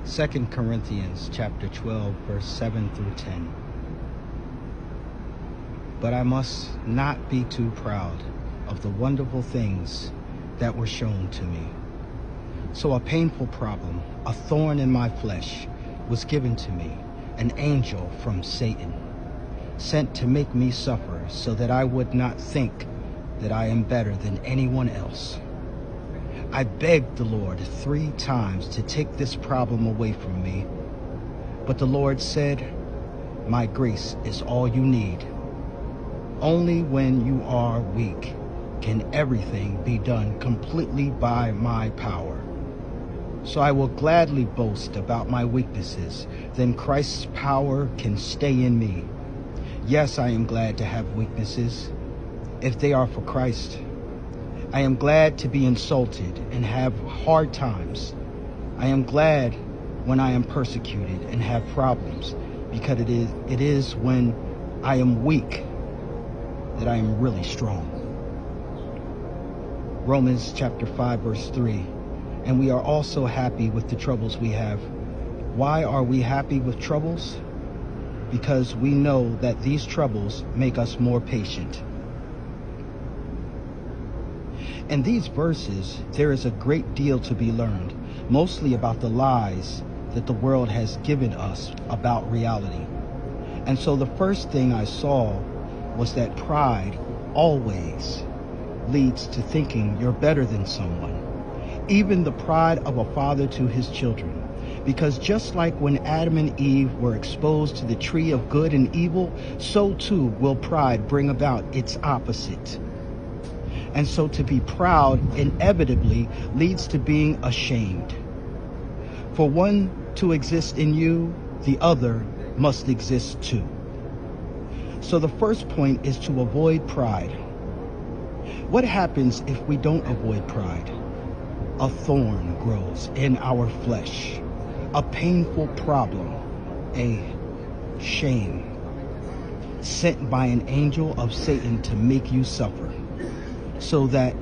2 Corinthians chapter 12, verse 7 through 10. But I must not be too proud of the wonderful things that were shown to me. So a painful problem, a thorn in my flesh, was given to me, an angel from Satan, sent to make me suffer so that I would not think that I am better than anyone else. I begged the Lord 3 times to take this problem away from me, but the Lord said, "My grace is all you need. Only when you are weak can everything be done completely by my power. So I will gladly boast about my weaknesses, then Christ's power can stay in me. Yes, I am glad to have weaknesses, if they are for Christ. I am glad to be insulted and have hard times. I am glad when I am persecuted and have problems, because it is when I am weak that I am really strong." Romans chapter 5, verse 3. And we are also happy with the troubles we have. Why are we happy with troubles? Because we know that these troubles make us more patient. In these verses, there is a great deal to be learned, mostly about the lies that the world has given us about reality. And so the first thing I saw was that pride always leads to thinking you're better than someone, even the pride of a father to his children. Because just like when Adam and Eve were exposed to the tree of good and evil, so too will pride bring about its opposite. And so to be proud inevitably leads to being ashamed. For one to exist in you, the other must exist too. So the first point is to avoid pride. What happens if we don't avoid pride? A thorn grows in our flesh, a painful problem, a shame, sent by an angel of Satan to make you suffer, so that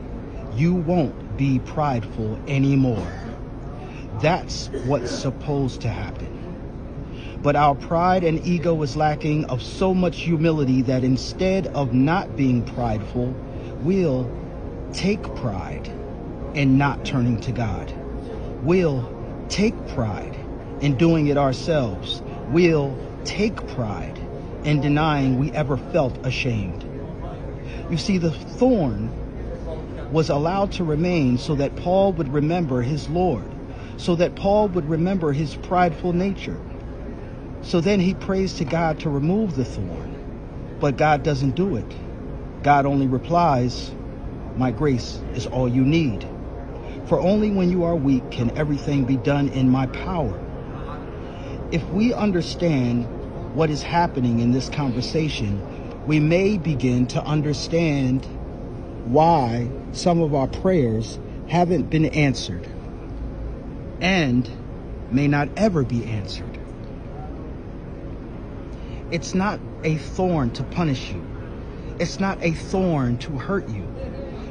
you won't be prideful anymore. That's what's supposed to happen. But our pride and ego is lacking of so much humility that instead of not being prideful, we'll take pride in not turning to God. We'll take pride in doing it ourselves. We'll take pride in denying we ever felt ashamed. You see, the thorn was allowed to remain so that Paul would remember his Lord, so that Paul would remember his prideful nature. So then he prays to God to remove the thorn, but God doesn't do it. God only replies, "My grace is all you need. For only when you are weak can everything be done in my power." If we understand what is happening in this conversation, we may begin to understand why some of our prayers haven't been answered and may not ever be answered. It's not a thorn to punish you. It's not a thorn to hurt you.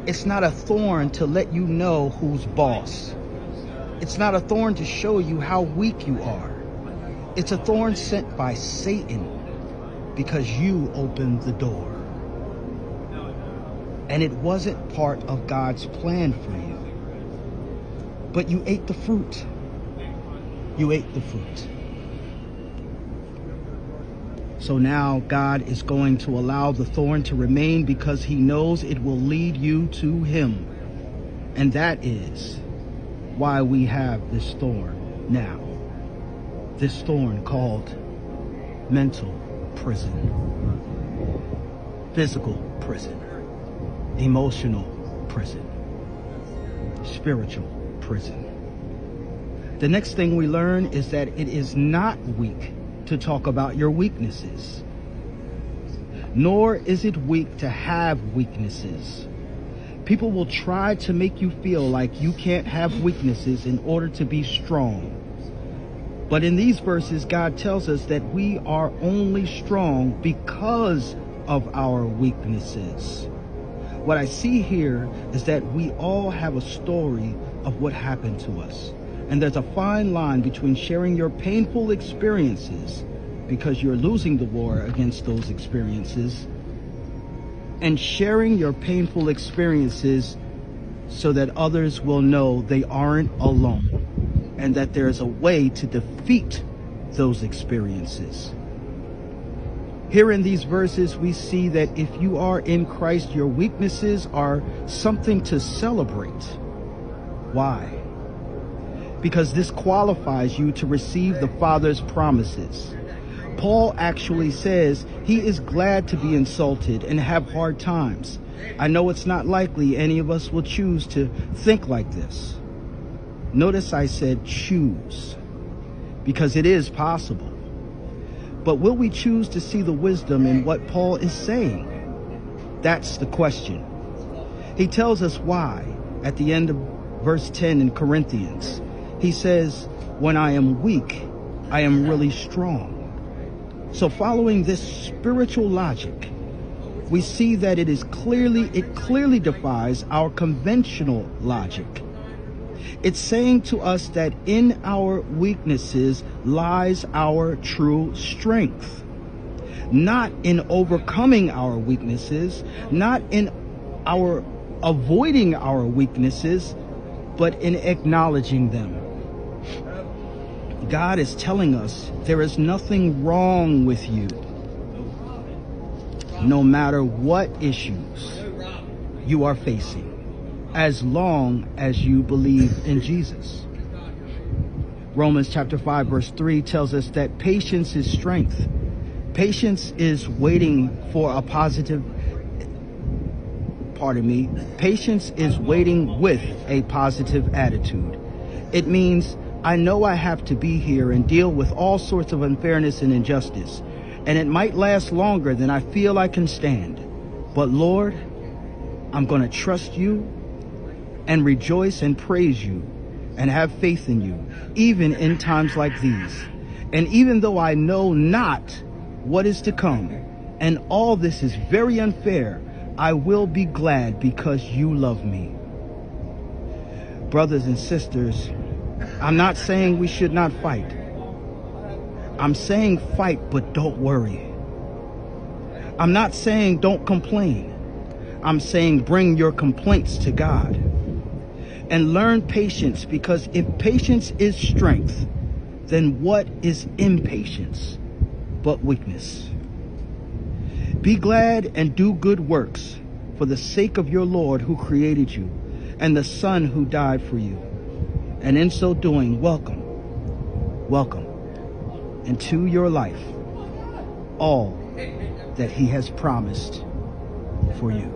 It's not a thorn to let you know who's boss. It's not a thorn to show you how weak you are. It's a thorn sent by Satan because you opened the door. And it wasn't part of God's plan for you. But you ate the fruit. You ate the fruit. So now God is going to allow the thorn to remain because he knows it will lead you to him. And that is why we have this thorn now. This thorn called mental prison, physical prison, emotional prison, spiritual prison. The next thing we learn is that it is not weak to talk about your weaknesses, nor is it weak to have weaknesses. People will try to make you feel like you can't have weaknesses in order to be strong. But in these verses, God tells us that we are only strong because of our weaknesses. What I see here is that we all have a story of what happened to us. And there's a fine line between sharing your painful experiences, because you're losing the war against those experiences, and sharing your painful experiences so that others will know they aren't alone and that there's a way to defeat those experiences. Here in these verses, we see that if you are in Christ, your weaknesses are something to celebrate. Why? Because this qualifies you to receive the Father's promises. Paul actually says he is glad to be insulted and have hard times. I know it's not likely any of us will choose to think like this. Notice I said choose, because it is possible. But will we choose to see the wisdom in what Paul is saying? That's the question. He tells us why at the end of verse 10 in Corinthians. He says, when I am weak, I am really strong. So following this spiritual logic, we see that it clearly defies our conventional logic. It's saying to us that in our weaknesses lies our true strength. Not in overcoming our weaknesses, not in our avoiding our weaknesses, but in acknowledging them. God is telling us there is nothing wrong with you, no matter what issues you are facing, as long as you believe in Jesus. Romans chapter 5 verse 3 tells us that patience is strength. Patience is waiting for a positive, patience is waiting with a positive attitude. It means I know I have to be here and deal with all sorts of unfairness and injustice, and it might last longer than I feel I can stand. But Lord, I'm going to trust you and rejoice and praise you and have faith in you, even in times like these. And even though I know not what is to come, and all this is very unfair, I will be glad because you love me. Brothers and sisters, I'm not saying we should not fight. I'm saying fight, but don't worry. I'm not saying don't complain. I'm saying bring your complaints to God. And learn patience, because if patience is strength, then what is impatience but weakness? Be glad and do good works for the sake of your Lord who created you and the Son who died for you. And in so doing, welcome into your life all that he has promised for you.